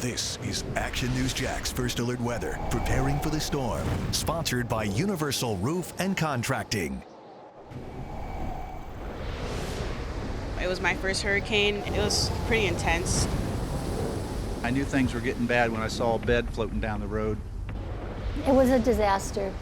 This is Action News Jax First Alert Weather, preparing for the storm. Sponsored by Universal Roof and Contracting. It was my first hurricane. It was pretty intense. I knew things were getting bad when I saw a bed floating down the road. It was a disaster.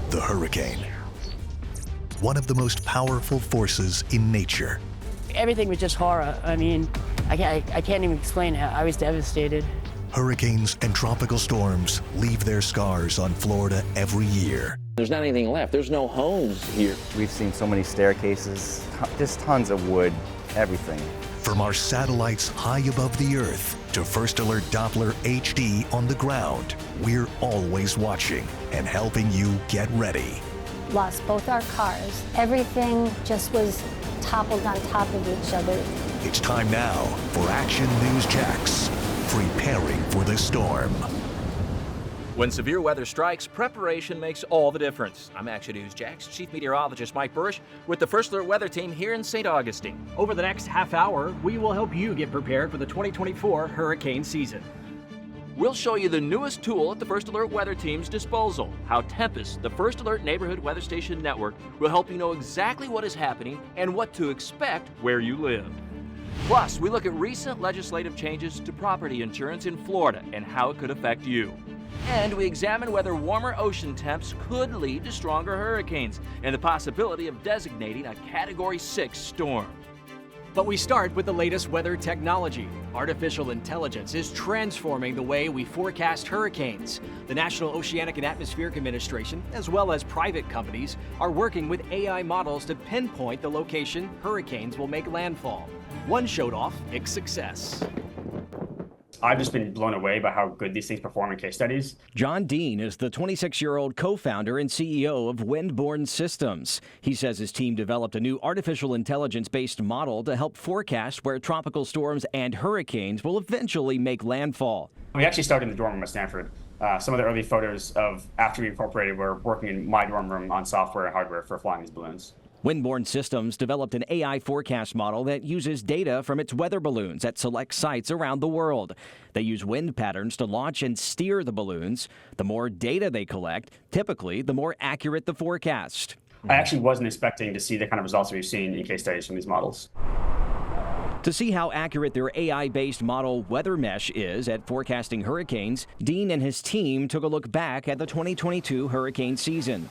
The hurricane. One of the most powerful forces in nature. Everything was just horror. I mean, I can't even explain it. I was devastated. Hurricanes and tropical storms leave their scars on Florida every year. There's not anything left. There's no homes here. We've seen so many staircases, just tons of wood, everything. From our satellites high above the earth to First Alert Doppler HD on the ground, we're always watching and helping you get ready. Lost both our cars. Everything just was toppled on top of each other. It's time now for Action News Jax, preparing for the storm. When severe weather strikes, preparation makes all the difference. I'm Action News Jax Chief Meteorologist Mike Burrish with the First Alert Weather Team here in St. Augustine. Over the next half hour, we will help you get prepared for the 2024 hurricane season. We'll show you the newest tool at the First Alert Weather Team's disposal, how Tempest, the First Alert Neighborhood Weather Station Network, will help you know exactly what is happening and what to expect where you live. Plus, we look at recent legislative changes to property insurance in Florida and how it could affect you. And we examine whether warmer ocean temps could lead to stronger hurricanes and the possibility of designating a Category 6 storm. But we start with the latest weather technology. Artificial intelligence is transforming the way we forecast hurricanes. The National Oceanic and Atmospheric Administration, as well as private companies, are working with AI models to pinpoint the location hurricanes will make landfall. One showed off its success. I've just been blown away by how good these things perform in case studies. John Dean is the 26-year-old co-founder and CEO of Windborne Systems. He says his team developed a new artificial intelligence-based model to help forecast where tropical storms and hurricanes will eventually make landfall. We actually started in the dorm room at Stanford. Some of the early photos of after we incorporated were working in my dorm room on software and hardware for flying these balloons. Windborne Systems developed an AI forecast model that uses data from its weather balloons at select sites around the world. They use wind patterns to launch and steer the balloons. The more data they collect, typically the more accurate the forecast. I actually wasn't expecting to see the kind of results we've seen in case studies from these models. To see how accurate their AI-based model WeatherMesh is at forecasting hurricanes, Dean and his team took a look back at the 2022 hurricane season.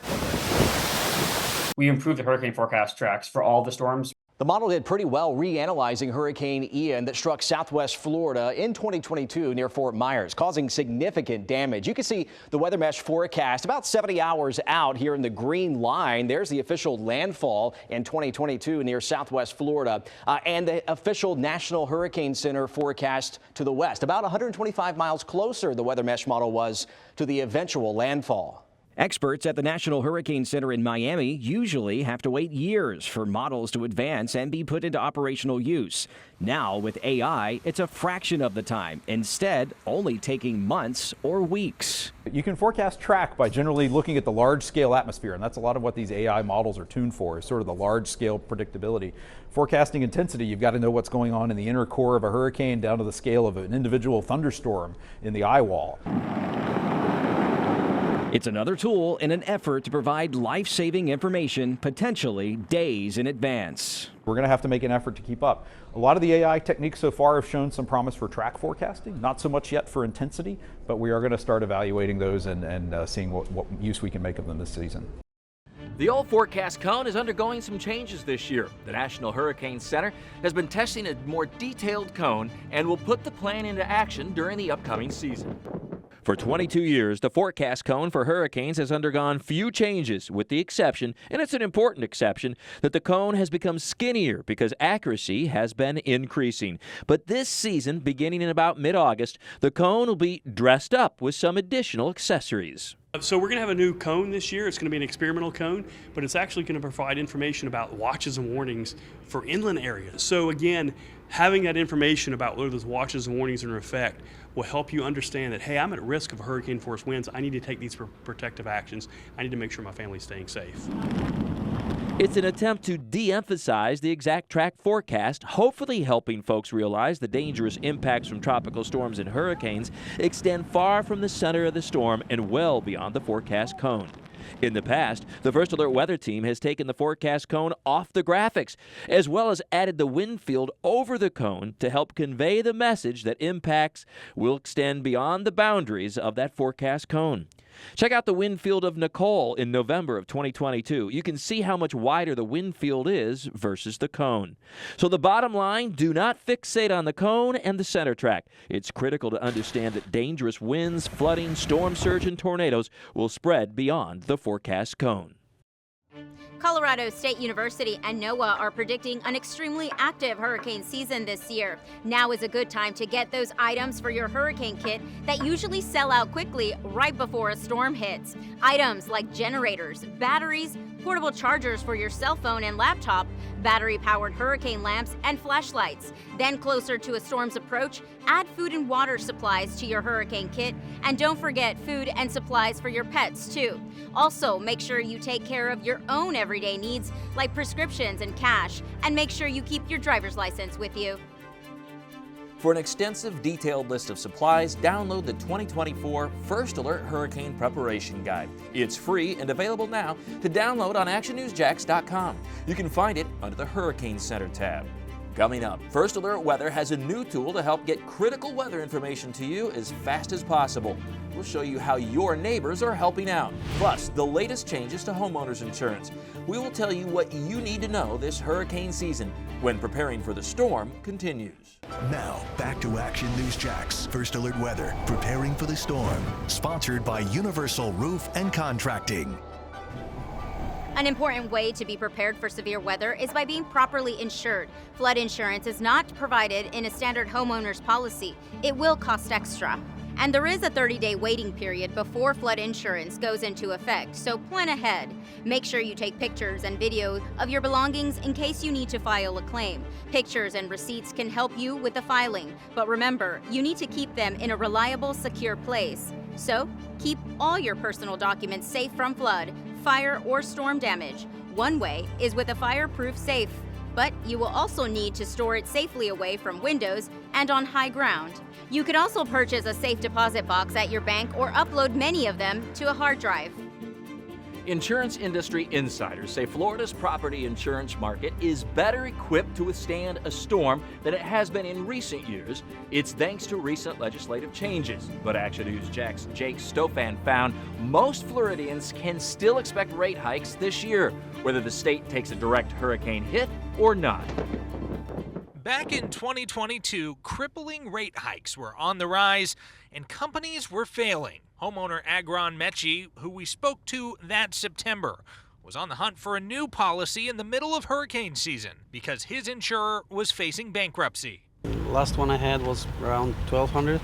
We improved the hurricane forecast tracks for all the storms. The model did pretty well reanalyzing Hurricane Ian that struck southwest Florida in 2022 near Fort Myers, causing significant damage. You can see the WeatherMesh forecast about 70 hours out here in the green line. There's the official landfall in 2022 near southwest Florida, and the official National Hurricane Center forecast to the west. About 125 miles closer, the WeatherMesh model was to the eventual landfall. Experts at the National Hurricane Center in Miami usually have to wait years for models to advance and be put into operational use. Now, with AI, it's a fraction of the time, instead only taking months or weeks. You can forecast track by generally looking at the large-scale atmosphere, and that's a lot of what these AI models are tuned for, is sort of the large-scale predictability. Forecasting intensity, you've got to know what's going on in the inner core of a hurricane down to the scale of an individual thunderstorm in the eye wall. It's another tool in an effort to provide life-saving information potentially days in advance. We're going to have to make an effort to keep up. A lot of the AI techniques so far have shown some promise for track forecasting, not so much yet for intensity, but we are going to start evaluating those and seeing what use we can make of them this season. The All Forecast Cone is undergoing some changes this year. The National Hurricane Center has been testing a more detailed cone and will put the plan into action during the upcoming season. For 22 years, the forecast cone for hurricanes has undergone few changes, with the exception, and it's an important exception, that the cone has become skinnier because accuracy has been increasing. But this season, beginning in about mid-August, the cone will be dressed up with some additional accessories. So we're going to have a new cone this year. It's going to be an experimental cone, but it's actually going to provide information about watches and warnings for inland areas. So again, having that information about whether those watches and warnings are in effect will help you understand that, hey, I'm at risk of hurricane force winds. I need to take these protective actions. I need to make sure my family's staying safe. It's an attempt to de-emphasize the exact track forecast, hopefully helping folks realize the dangerous impacts from tropical storms and hurricanes extend far from the center of the storm and well beyond the forecast cone. In the past, the First Alert Weather Team has taken the forecast cone off the graphics, as well as added the wind field over the cone to help convey the message that impacts will extend beyond the boundaries of that forecast cone. Check out the wind field of Nicole in November of 2022. You can see how much wider the wind field is versus the cone. So the bottom line, do not fixate on the cone and the center track. It's critical to understand that dangerous winds, flooding, storm surge, and tornadoes will spread beyond the forecast cone. Colorado State University and NOAA are predicting an extremely active hurricane season this year. Now is a good time to get those items for your hurricane kit that usually sell out quickly right before a storm hits. Items like generators, batteries, portable chargers for your cell phone and laptop, battery-powered hurricane lamps, and flashlights. Then closer to a storm's approach, add food and water supplies to your hurricane kit, and don't forget food and supplies for your pets too. Also, make sure you take care of your own everyday needs like prescriptions and cash, and make sure you keep your driver's license with you. For an extensive, detailed list of supplies, download the 2024 First Alert Hurricane Preparation Guide. It's free and available now to download on actionnewsjax.com. You can find it under the Hurricane Center tab. Coming up, First Alert Weather has a new tool to help get critical weather information to you as fast as possible. We'll show you how your neighbors are helping out. Plus, the latest changes to homeowners insurance. We will tell you what you need to know this hurricane season when preparing for the storm continues. Now, back to Action News Jax. First Alert Weather, preparing for the storm. Sponsored by Universal Roof and Contracting. An important way to be prepared for severe weather is by being properly insured. Flood insurance is not provided in a standard homeowner's policy. It will cost extra. And there is a 30-day waiting period before flood insurance goes into effect, so plan ahead. Make sure you take pictures and videos of your belongings in case you need to file a claim. Pictures and receipts can help you with the filing, but remember, you need to keep them in a reliable, secure place. So, keep all your personal documents safe from flood, fire, or storm damage. One way is with a fireproof safe, but you will also need to store it safely away from windows and on high ground. You could also purchase a safe deposit box at your bank or upload many of them to a hard drive. Insurance industry insiders say Florida's property insurance market is better equipped to withstand a storm than it has been in recent years. It's thanks to recent legislative changes. But Action News Jax Jake Stofan found most Floridians can still expect rate hikes this year, whether the state takes a direct hurricane hit or not. Back in 2022, crippling rate hikes were on the rise and companies were failing. Homeowner Agron Mechie, who we spoke to that September, was on the hunt for a new policy in the middle of hurricane season because his insurer was facing bankruptcy. Last one I had was around $1,200,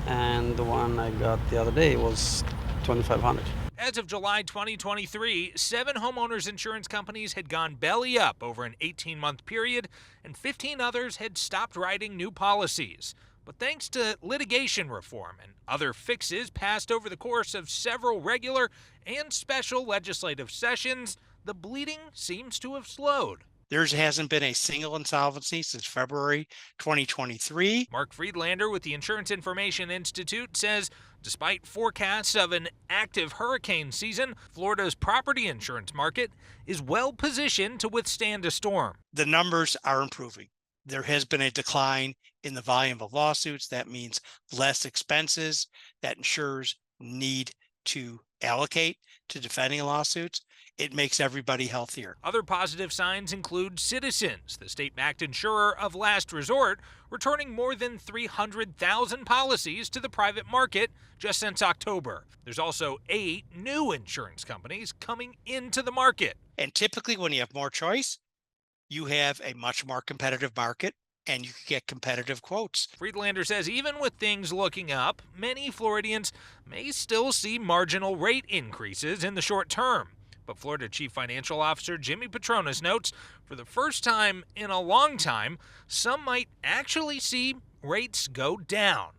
and the one I got the other day was $2,500. As of July 2023, 7 homeowners insurance companies had gone belly up over an 18-month period, and 15 others had stopped writing new policies. But thanks to litigation reform and other fixes passed over the course of several regular and special legislative sessions, the bleeding seems to have slowed. There hasn't been a single insolvency since February 2023. Mark Friedlander with the Insurance Information Institute says despite forecasts of an active hurricane season, Florida's property insurance market is well positioned to withstand a storm. The numbers are improving. There has been a decline in the volume of lawsuits. That means less expenses that insurers need to allocate to defending lawsuits. It makes everybody healthier. Other positive signs include Citizens, the state-backed insurer of last resort, returning more than 300,000 policies to the private market just since October. There's also 8 new insurance companies coming into the market. And typically when you have more choice, you have a much more competitive market and you can get competitive quotes. Friedlander says even with things looking up, many Floridians may still see marginal rate increases in the short term. But Florida Chief Financial Officer Jimmy Patronis notes for the first time in a long time, some might actually see rates go down.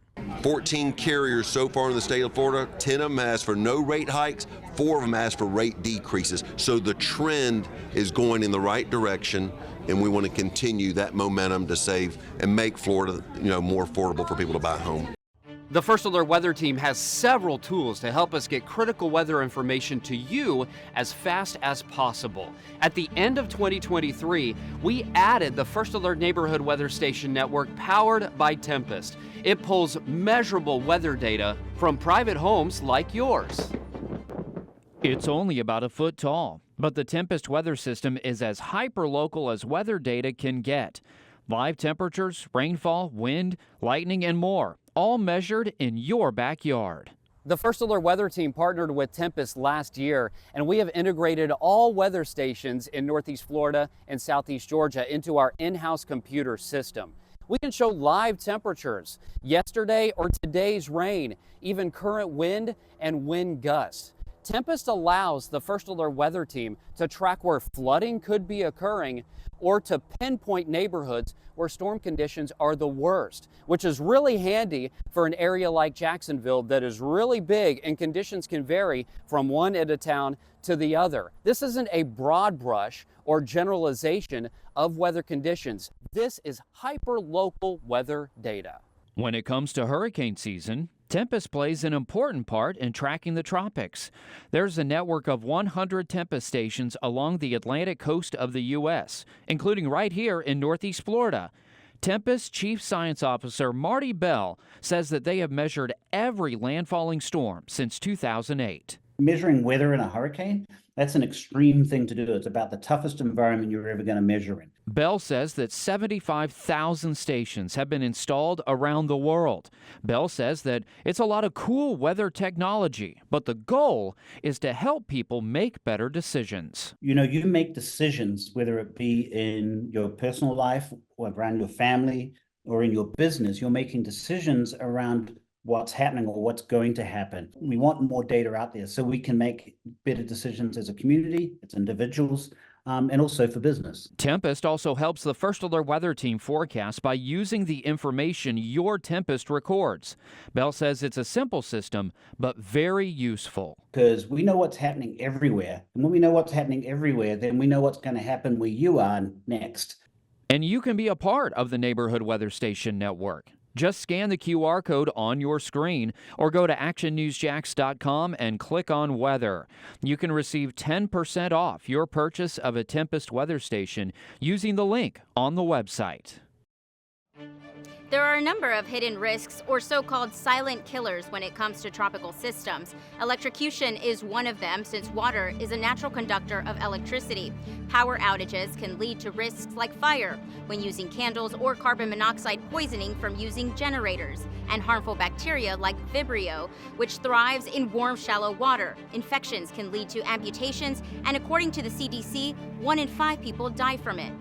14 carriers so far in the state of Florida, 10 of them asked for no rate hikes, 4 of them asked for rate decreases. So the trend is going in the right direction, and we want to continue that momentum to save and make Florida, more affordable for people to buy a home. The First Alert Weather Team has several tools to help us get critical weather information to you as fast as possible. At the end of 2023, we added the First Alert Neighborhood Weather Station Network powered by Tempest. It pulls measurable weather data from private homes like yours. It's only about a foot tall, but the Tempest weather system is as hyper-local as weather data can get. Live temperatures, rainfall, wind, lightning, and more, all measured in your backyard. The First Alert Weather Team partnered with Tempest last year, and we have integrated all weather stations in Northeast Florida and Southeast Georgia into our in-house computer system. We can show live temperatures, yesterday or today's rain, even current wind and wind gusts. Tempest allows the First Alert Weather Team to track where flooding could be occurring or to pinpoint neighborhoods where storm conditions are the worst, which is really handy for an area like Jacksonville that is really big and conditions can vary from one end of town to the other. This isn't a broad brush or generalization of weather conditions. This is hyper-local weather data. When it comes to hurricane season, Tempest plays an important part in tracking the tropics. There's a network of 100 Tempest stations along the Atlantic coast of the U.S., including right here in Northeast Florida. Tempest Chief Science Officer Marty Bell says that they have measured every landfalling storm since 2008. Measuring weather in a hurricane, that's an extreme thing to do. It's about the toughest environment you're ever going to measure in. Bell says that 75,000 stations have been installed around the world. Bell says that it's a lot of cool weather technology, but the goal is to help people make better decisions. You make decisions, whether it be in your personal life or around your family or in your business. You're making decisions around what's happening or what's going to happen. We want more data out there so we can make better decisions as a community, as individuals, and also for business. Tempest also helps the First Alert Weather Team forecast by using the information your Tempest records. Bell says it's a simple system, but very useful. Because we know what's happening everywhere. And when we know what's happening everywhere, then we know what's going to happen where you are next. And you can be a part of the Neighborhood Weather Station Network. Just scan the QR code on your screen or go to actionnewsjax.com and click on Weather. You can receive 10% off your purchase of a Tempest weather station using the link on the website. There are a number of hidden risks or so-called silent killers when it comes to tropical systems. Electrocution is one of them since water is a natural conductor of electricity. Power outages can lead to risks like fire when using candles or carbon monoxide poisoning from using generators, and harmful bacteria like Vibrio, which thrives in warm, shallow water. Infections can lead to amputations, and according to the CDC, 1 in 5 people die from it.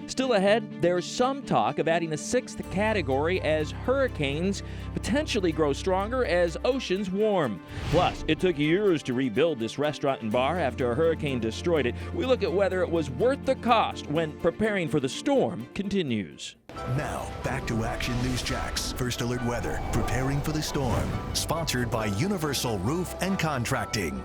Still ahead, there's some talk of adding a 6th category as hurricanes potentially grow stronger as oceans warm. Plus, it took years to rebuild this restaurant and bar after a hurricane destroyed it. We look at whether it was worth the cost when preparing for the storm continues. Now, back to Action News Jax First Alert Weather, preparing for the storm. Sponsored by Universal Roof and Contracting.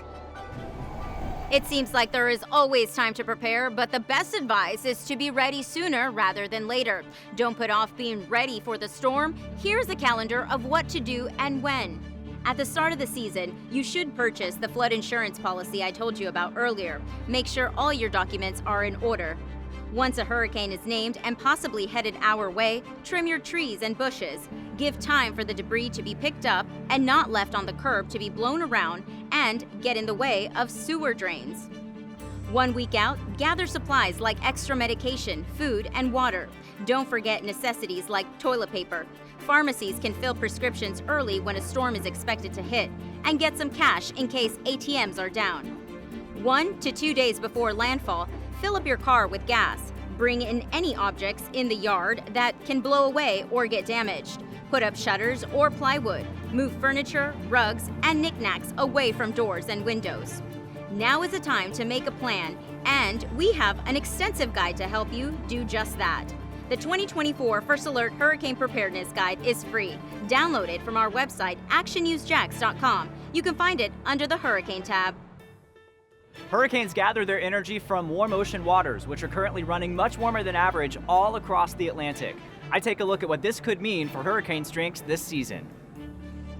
It seems like there is always time to prepare, but the best advice is to be ready sooner rather than later. Don't put off being ready for the storm. Here's a calendar of what to do and when. At the start of the season, you should purchase the flood insurance policy I told you about earlier. Make sure all your documents are in order. Once a hurricane is named and possibly headed our way, trim your trees and bushes. Give time for the debris to be picked up and not left on the curb to be blown around and get in the way of sewer drains. 1 week out, gather supplies like extra medication, food, and water. Don't forget necessities like toilet paper. Pharmacies can fill prescriptions early when a storm is expected to hit, and get some cash in case ATMs are down. 1 to 2 days before landfall, fill up your car with gas. Bring in any objects in the yard that can blow away or get damaged. Put up shutters or plywood. Move furniture, rugs, and knickknacks away from doors and windows. Now is the time to make a plan, and we have an extensive guide to help you do just that. The 2024 First Alert Hurricane Preparedness Guide is free. Download it from our website, actionnewsjax.com. You can find it under the Hurricane tab. Hurricanes gather their energy from warm ocean waters, which are currently running much warmer than average all across the Atlantic. I take a look at what this could mean for hurricane strength this season.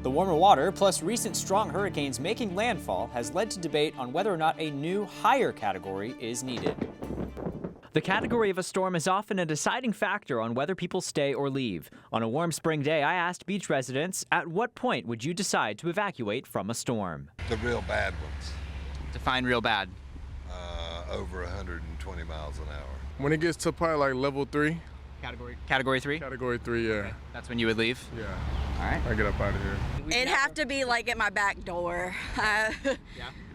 The warmer water, plus recent strong hurricanes making landfall, has led to debate on whether or not a new higher category is needed. The category of a storm is often a deciding factor on whether people stay or leave. On a warm spring day, I asked beach residents, at what point would you decide to evacuate from a storm? The real bad ones. Define real bad. Over 120 miles an hour. When it gets to probably like level 3. Category 3? Category 3, yeah. Okay. That's when you would leave? Yeah. All right. I get up out of here. It'd have to be like at my back door.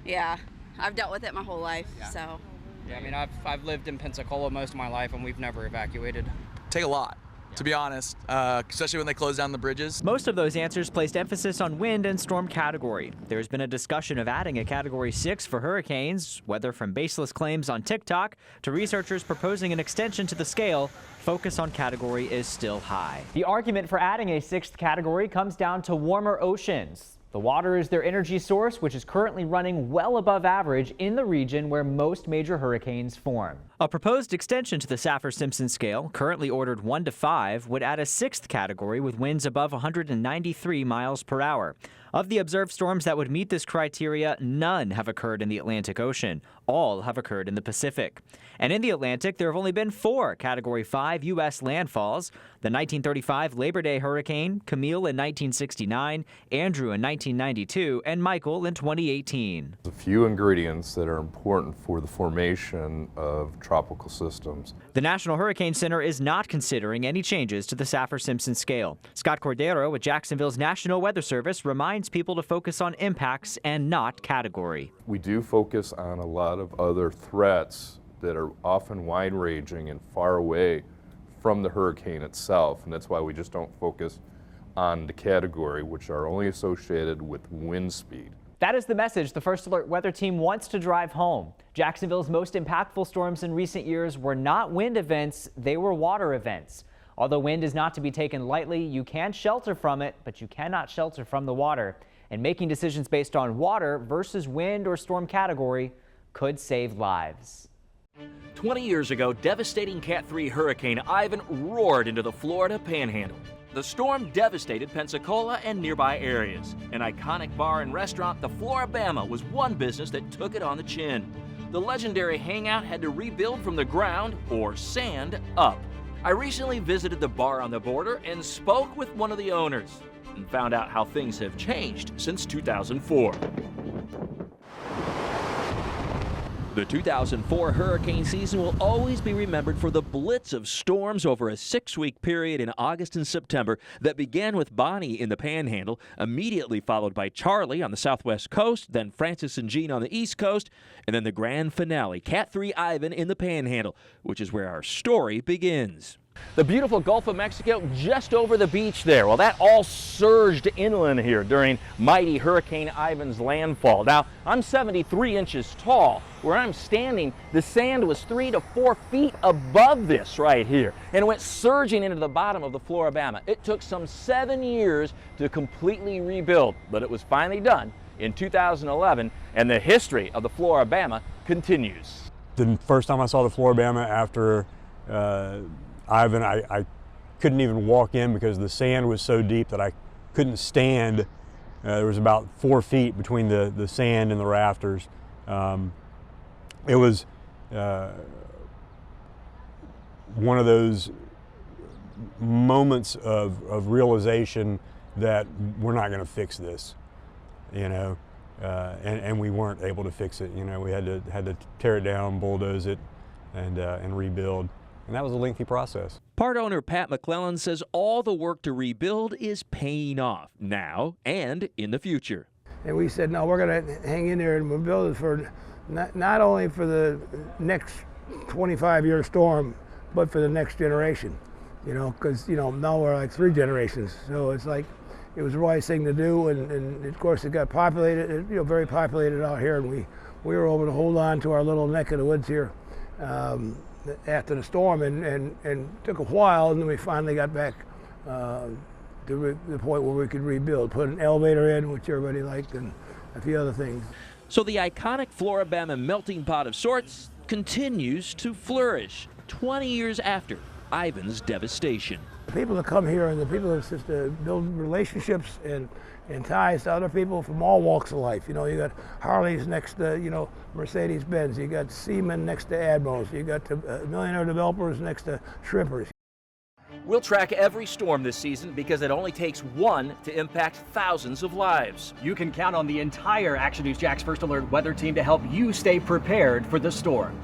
Yeah. I've dealt with it my whole life, so. Yeah, I mean, I've lived in Pensacola most of my life, and we've never evacuated. Take a lot, to be honest, especially when they close down the bridges. Most of those answers placed emphasis on wind and storm category. There's been a discussion of adding a Category 6 for hurricanes, whether from baseless claims on TikTok to researchers proposing an extension to the scale. Focus on category is still high. The argument for adding a 6th category comes down to warmer oceans. The water is their energy source, which is currently running well above average in the region where most major hurricanes form. A proposed extension to the Saffir-Simpson scale, currently ordered 1 to 5, would add a 6th category with winds above 193 miles per hour. Of the observed storms that would meet this criteria, none have occurred in the Atlantic Ocean. All have occurred in the Pacific. And in the Atlantic, there have only been 4 Category 5 U.S. landfalls: the 1935 Labor Day hurricane, Camille in 1969, Andrew in 1992, and Michael in 2018. A few ingredients that are important for the formation of tropical systems. The National Hurricane Center is not considering any changes to the Saffir-Simpson scale. Scott Cordero with Jacksonville's National Weather Service reminds people to focus on impacts and not category. We do focus on a lot of other threats that are often wide-ranging and far away from the hurricane itself, and that's why we just don't focus on the category, which are only associated with wind speed. That is the message the First Alert Weather Team wants to drive home. Jacksonville's most impactful storms in recent years were not wind events, they were water events. Although wind is not to be taken lightly, you can shelter from it, but you cannot shelter from the water. And making decisions based on water versus wind or storm category could save lives. 20 years ago, devastating Cat 3 Hurricane Ivan roared into the Florida Panhandle. The storm devastated Pensacola and nearby areas. An iconic bar and restaurant, the Flora-Bama, was one business that took it on the chin. The legendary hangout had to rebuild from the ground or sand up. I recently visited the bar on the border and spoke with one of the owners and found out how things have changed since 2004. The 2004 hurricane season will always be remembered for the blitz of storms over a 6-week period in August and September that began with Bonnie in the Panhandle, immediately followed by Charlie on the southwest coast, then Francis and Jean on the east coast, and then the grand finale, Cat 3 Ivan in the Panhandle, which is where our story begins. The beautiful Gulf of Mexico just over the beach there. Well, that all surged inland here during mighty Hurricane Ivan's landfall. Now, I'm 73 inches tall. Where I'm standing, the sand was 3 to 4 feet above this right here, and it went surging into the bottom of the Flora-Bama. It took some 7 years to completely rebuild, but it was finally done in 2011, and the history of the Flora-Bama continues. The first time I saw the Flora-Bama after Ivan, I couldn't even walk in because the sand was so deep that I couldn't stand. There was about 4 feet between the sand and the rafters. It was one of those moments of realization that we're not going to fix this, you know, and we weren't able to fix it. You know, we had to tear it down, bulldoze it, and rebuild. And that was a lengthy process. Part owner Pat McClellan says all the work to rebuild is paying off now and in the future. And we said, no, we're going to hang in there and we'll build it for not only for the next 25-year storm, but for the next generation. You know, because, you know, now we're like 3 generations. So it's like, it was the right thing to do. And of course, it got populated, you know, very populated out here. And we were able to hold on to our little neck of the woods here. after the storm, and took a while, and then we finally got back to the point where we could rebuild, put an elevator in, which everybody liked, and a few other things. So the iconic Flora-Bama melting pot of sorts continues to flourish 20 years after Ivan's devastation. The people that come here and the people that just build relationships and ties to other people from all walks of life. You know, you got Harleys next to, you know, Mercedes-Benz. You got Seamen next to Admirals. You got millionaire developers next to shrimpers. We'll track every storm this season because it only takes one to impact thousands of lives. You can count on the entire Action News Jax First Alert weather team to help you stay prepared for the storm.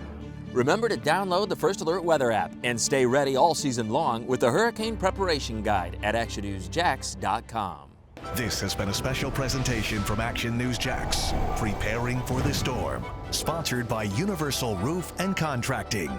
Remember to download the First Alert weather app and stay ready all season long with the Hurricane Preparation Guide at actionnewsjax.com. This has been a special presentation from Action News Jax, Preparing for the Storm, sponsored by Universal Roof and Contracting.